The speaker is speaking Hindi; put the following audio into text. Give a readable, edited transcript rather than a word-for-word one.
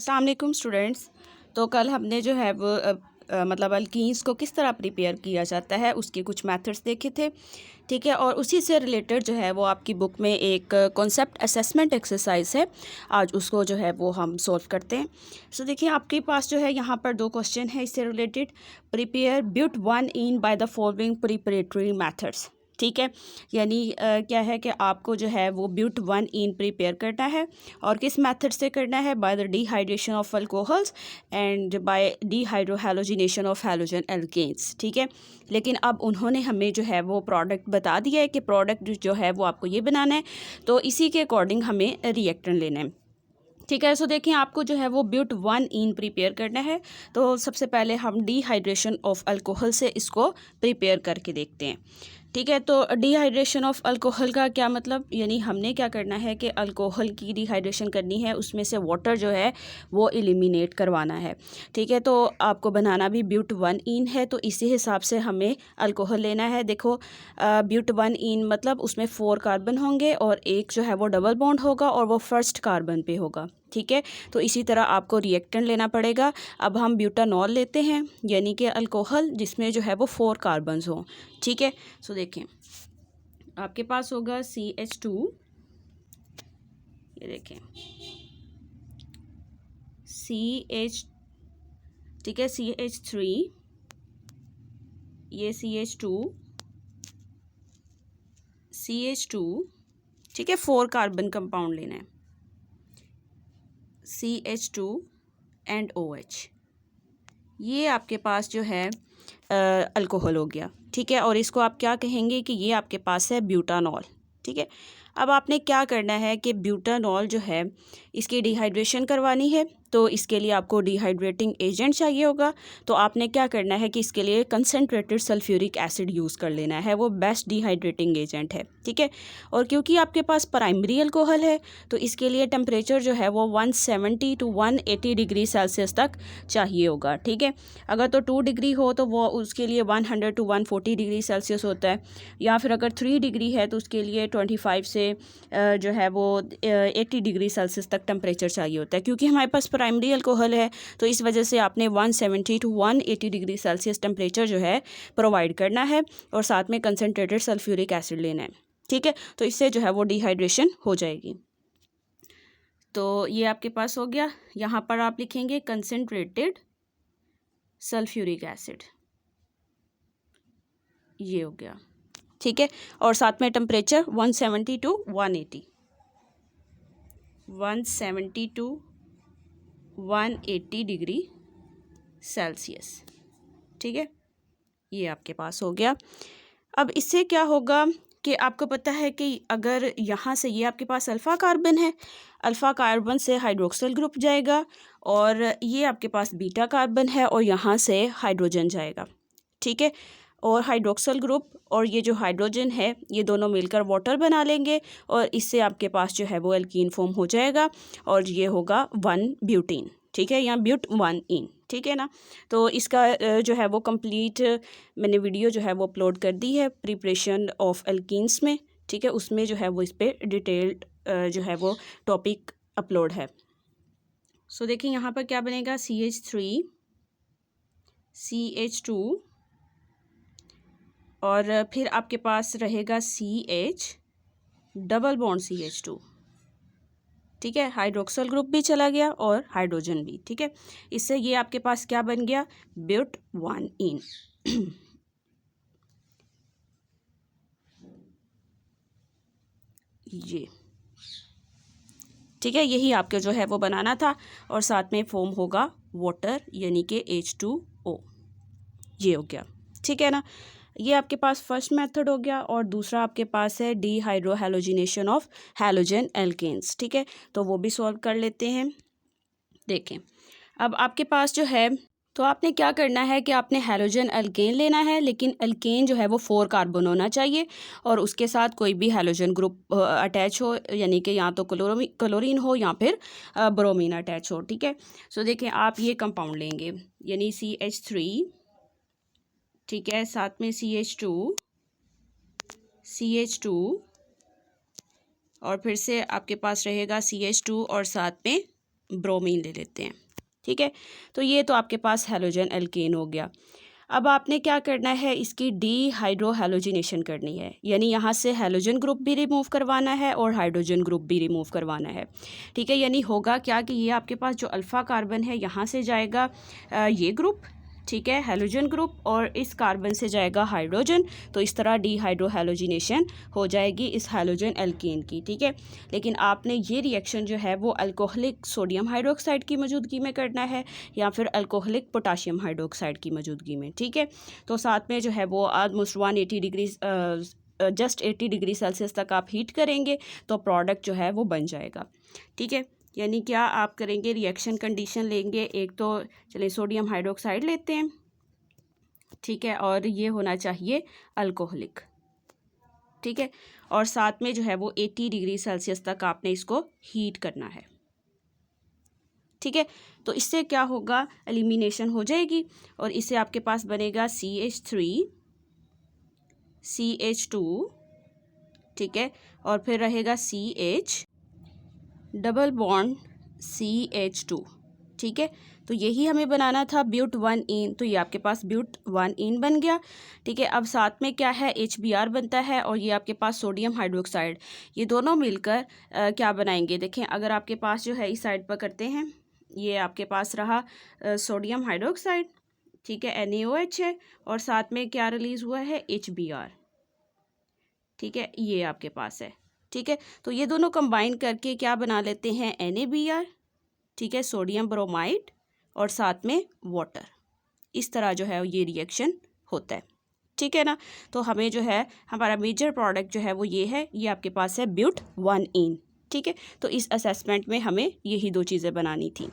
अस्सलाम वालेकुम स्टूडेंट्स। तो कल हमने जो है वो मतलब अल्कीन्स को किस तरह प्रिपेयर किया जाता है उसके कुछ मेथड्स देखे थे, ठीक है। और उसी से रिलेटेड जो है वो आपकी बुक में एक कॉन्सेप्ट असेसमेंट एक्सरसाइज है। आज उसको जो है वो हम सॉल्व करते हैं। सो देखिए आपके पास जो है यहाँ पर 2 क्वेश्चन है इससे related. Prepare but 1 yne by the following preparatory methods, ठीक है। यानी क्या है कि आपको जो है वो ब्यूट 1 इन प्रिपेयर करना है और किस मेथड से करना है, by the dehydration of alcohols and by dehydrohalogenation of halogen alkenes, ठीक है। लेकिन अब उन्होंने हमें जो है वो प्रोडक्ट बता दिया है कि प्रोडक्ट जो है वो आपको ये बनाना है, तो इसी के अकॉर्डिंग हमें रिएक्टेंट लेना है, ठीक है। सो देखिए आपको जो है वो ब्यूट 1 इन प्रिपेयर करना है। तो सबसे पहले हम डिहाइड्रेशन ऑफ अल्कोहल से इसको प्रिपेयर करके देखते हैं, ठीक है। तो डिहाइड्रेशन ऑफ अल्कोहल का क्या मतलब, यानी हमने क्या करना है कि अल्कोहल की डिहाइड्रेशन करनी है, उसमें से वाटर जो है वो एलिमिनेट करवाना है, ठीक है। तो आपको बनाना भी ब्यूट 1 इन है, तो इसी हिसाब से हमें अल्कोहल लेना है। देखो ब्यूट 1 इन मतलब उसमें 4 कार्बन होंगे और एक जो है वो डबल बॉन्ड होगा और वो फर्स्ट कार्बन पे होगा, ठीक है। तो इसी तरह आपको रिएक्टेंट लेना पड़ेगा। अब हम ब्यूटानॉल लेते हैं, यानी कि अल्कोहल जिसमें जो है वो 4 कार्बन्स हों, ठीक है। सो देखें आपके पास होगा CH2, ये देखें CH, ठीक है, CH3, ये CH2, ठीक है। 4 कार्बन कंपाउंड लेना है, CH2 एंड OH। ये आपके पास जो है अल्कोहल हो गया, ठीक है। और इसको आप क्या कहेंगे कि ये आपके पास है ब्यूटानॉल, ठीक है। अब आपने क्या करना है कि ब्यूटानॉल जो है इसकी डिहाइड्रेशन करवानी है, तो इसके लिए आपको डिहाइड्रेटिंग एजेंट चाहिए होगा। तो आपने क्या करना है कि इसके लिए कंसनट्रेटेड सल्फ्यूरिक एसिड यूज़ कर लेना है, वो बेस्ट डिहाइड्रेटिंग एजेंट है, ठीक है। और क्योंकि आपके पास प्राइमरी अल्कोहल है तो इसके लिए टेम्परेचर जो है वो 170 to 180 डिग्री सेल्सियस तक चाहिए होगा, ठीक है। अगर तो 2 डिग्री हो तो वो उसके लिए 100 to 140 डिग्री सेल्सियस होता है, या फिर अगर 3 डिग्री है तो उसके लिए 25 से जो है वो 80 डिग्री सेल्सियस तक टेम्परेचर चाहिए होता है। क्योंकि हमारे पास प्राइमरी अल्कोहल है तो इस वजह से आपने 170 to 180 डिग्री सेल्सियस टेम्परेचर जो है प्रोवाइड करना है और साथ में कंसनट्रेटेड सल्फ्यूरिक एसिड लेना है, ठीक है। तो इससे जो है वो डिहाइड्रेशन हो जाएगी। तो ये आपके पास हो गया। यहाँ पर आप लिखेंगे कंसनट्रेटेड सल्फ्यूरिक एसिड, ये हो गया, ठीक है। और साथ में temperature 170 to 180, 170 to 180 degree Celsius, ठीक है। ये आपके पास हो गया। अब इससे क्या होगा कि आपको पता है कि अगर यहाँ से ये आपके पास अल्फ़ा कार्बन है, अल्फ़ा कार्बन से हाइड्रोक्सिल ग्रुप जाएगा और ये आपके पास बीटा कार्बन है और यहाँ से हाइड्रोजन जाएगा, ठीक है। और हाइड्रोक्सिल ग्रुप और ये जो हाइड्रोजन है ये दोनों मिलकर वाटर बना लेंगे और इससे आपके पास जो है वो एल्कीन फॉर्म हो जाएगा और ये होगा 1 ब्यूटीन, ठीक है, या ब्यूट 1 इन, ठीक है ना। तो इसका जो है वो कंप्लीट मैंने वीडियो जो है वो अपलोड कर दी है प्रिपरेशन ऑफ एल्कीन्स में, ठीक है। उसमें जो है वो इस पर डिटेल्ड जो है वो टॉपिक अपलोड है। सो देखिए यहाँ पर क्या बनेगा, CH3, CH2 और फिर आपके पास रहेगा CH डबल बॉन्ड CH2, ठीक है। हाइड्रोक्सिल ग्रुप भी चला गया और हाइड्रोजन भी, ठीक है। इससे ये आपके पास क्या बन गया, ब्यूट 1 इन। ये ठीक है, यही आपके जो है वो बनाना था और साथ में फॉर्म होगा वाटर यानी कि H2O, ये हो गया, ठीक है ना। ये आपके पास फर्स्ट मेथड हो गया और दूसरा आपके पास है डिहाइड्रोहैलोजिनेशन ऑफ हैलोजन एल्केन्स, ठीक है। तो वो भी सॉल्व कर लेते हैं। देखें अब आपके पास जो है तो आपने क्या करना है कि आपने हैलोजन एल्केन लेना है, लेकिन एल्केन जो है वो 4 कार्बन होना चाहिए और उसके साथ कोई भी हैलोजन ग्रुप अटैच हो, यानी कि या तो क्लोरीन हो या फिर ब्रोमीन अटैच हो, ठीक है। सो देखें आप ये कंपाउंड लेंगे यानी CH3, ठीक है, साथ में CH2 और फिर से आपके पास रहेगा CH2 और साथ में ब्रोमीन ले लेते हैं। ठीक है, तो ये तो आपके पास हैलोजन एल्केन हो गया। अब आपने क्या करना है, इसकी डीहाइड्रोहैलोजिनेशन करनी है, यानी यहाँ से हैलोजन ग्रुप भी रिमूव करवाना है और हाइड्रोजन ग्रुप भी रिमूव करवाना है। ठीक है, यानी होगा क्या कि ये आपके पास जो अल्फ़ा कार्बन है यहाँ से जाएगा ये ग्रुप, ठीक है, हैलोजन ग्रुप, और इस कार्बन से जाएगा हाइड्रोजन। तो इस तरह डीहाइड्रोहैलोजिनेशन हो जाएगी इस हैलोजन एल्केन की। ठीक है, लेकिन आपने ये रिएक्शन जो है वो अल्कोहलिक सोडियम हाइड्रोक्साइड की मौजूदगी में करना है या फिर अल्कोहलिक पोटाशियम हाइड्रोक्साइड की मौजूदगी में। ठीक है, तो साथ में जो है वो almost 180 degree just 80 degree Celsius तक आप हीट करेंगे तो प्रोडक्ट जो है वो बन जाएगा। ठीक है, यानी क्या आप करेंगे, रिएक्शन कंडीशन लेंगे, एक तो चलिए सोडियम हाइड्रोक्साइड लेते हैं, ठीक है, और ये होना चाहिए अल्कोहलिक। ठीक है, और साथ में जो है वो 80 डिग्री सेल्सियस तक आपने इसको हीट करना है। ठीक है, तो इससे क्या होगा, एलिमिनेशन हो जाएगी और इससे आपके पास बनेगा CH3 CH2, ठीक है, और फिर रहेगा CH डबल बॉन्ड CH2। ठीक है, तो यही हमें बनाना था ब्यूट 1इन, तो ये आपके पास ब्यूट 1इन बन गया। ठीक है, अब साथ में क्या है, HBr बनता है और ये आपके पास सोडियम हाइड्रोक्साइड, ये दोनों मिलकर क्या बनाएंगे, देखें अगर आपके पास जो है इस साइड पर करते हैं, ये आपके पास रहा सोडियम हाइड्रोक्साइड, ठीक है, NaOH है, और साथ में क्या रिलीज़ हुआ है, HBr। ठीक है, ये आपके पास है। ठीक है, तो ये दोनों कंबाइन करके क्या बना लेते हैं, NaBr, ठीक है, सोडियम ब्रोमाइड और साथ में वाटर। इस तरह जो है ये रिएक्शन होता है। ठीक है ना, तो हमें जो है हमारा मेजर प्रोडक्ट जो है वो ये है, ये आपके पास है ब्यूट 1इन। ठीक है, तो इस असेसमेंट में हमें यही दो चीज़ें बनानी थी।